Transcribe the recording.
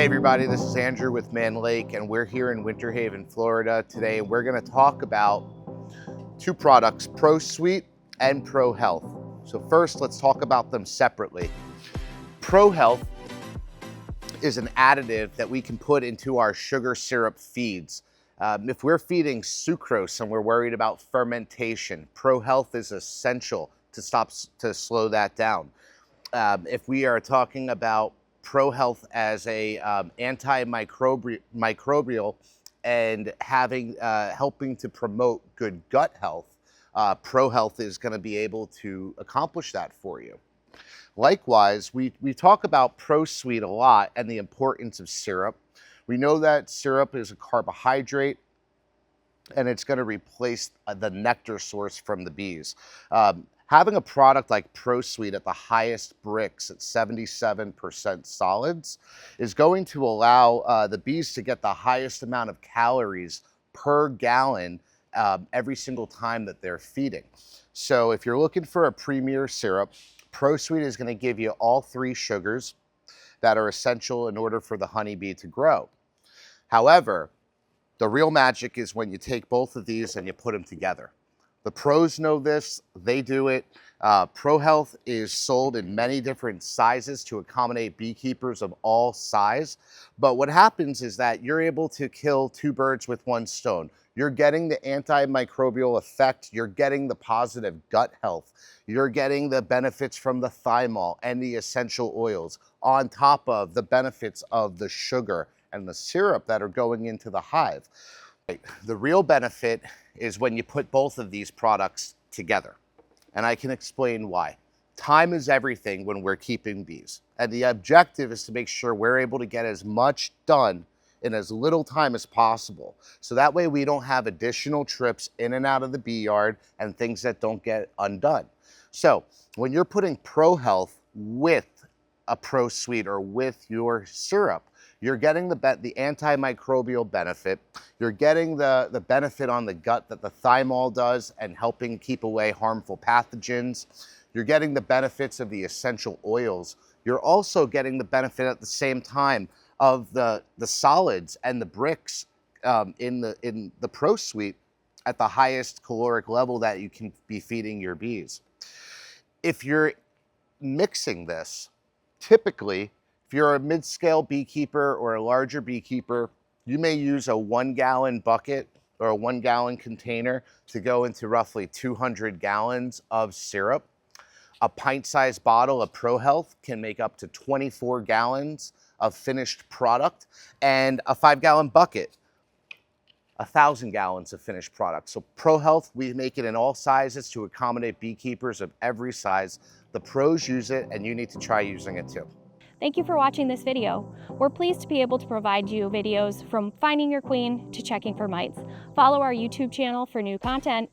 Hey everybody, this is Andrew with Mann Lake, and we're here in Winter Haven, Florida today. We're going to talk about two products, Pro Sweet and Pro Health. So first, let's talk about them separately. Pro Health is an additive that we can put into our sugar syrup feeds. If we're feeding sucrose and we're worried about fermentation, Pro Health is essential to slow that down. If we are talking about Pro Health as a antimicrobial and helping to promote good gut health, Pro Health is going to be able to accomplish that for you. Likewise, we talk about Pro Sweet a lot and the importance of syrup. We know that syrup is a carbohydrate and it's going to replace the nectar source from the bees. Having a product like Pro Sweet at the highest Brix at 77% solids is going to allow the bees to get the highest amount of calories per gallon every single time that they're feeding. So if you're looking for a premier syrup, Pro Sweet is going to give you all three sugars that are essential in order for the honeybee to grow. However, the real magic is when you take both of these and you put them together. The pros know this, they do it. Pro Health is sold in many different sizes to accommodate beekeepers of all size. But what happens is that you're able to kill two birds with one stone. You're getting the antimicrobial effect, you're getting the positive gut health, you're getting the benefits from the thymol and the essential oils on top of the benefits of the sugar and the syrup that are going into the hive. The real benefit is when you put both of these products together, and I can explain why. Time is everything when we're keeping bees, and the objective is to make sure we're able to get as much done in as little time as possible. So that way we don't have additional trips in and out of the bee yard and things that don't get undone. So when you're putting Pro Health with a Pro Sweet or with your syrup, you're getting the antimicrobial benefit, you're getting the benefit on the gut that the thymol does and helping keep away harmful pathogens, you're getting the benefits of the essential oils, you're also getting the benefit at the same time of the solids and the Brix in the Pro Sweet at the highest caloric level that you can be feeding your bees. If you're mixing this, typically, if you're a mid-scale beekeeper or a larger beekeeper, you may use a 1 gallon bucket or a 1 gallon container to go into roughly 200 gallons of syrup. A pint-sized bottle of Pro Health can make up to 24 gallons of finished product, and a 5-gallon bucket, 1,000 gallons of finished product. So Pro Health, we make it in all sizes to accommodate beekeepers of every size. The pros use it, and you need to try using it too. Thank you for watching this video. We're pleased to be able to provide you videos from finding your queen to checking for mites. Follow our YouTube channel for new content.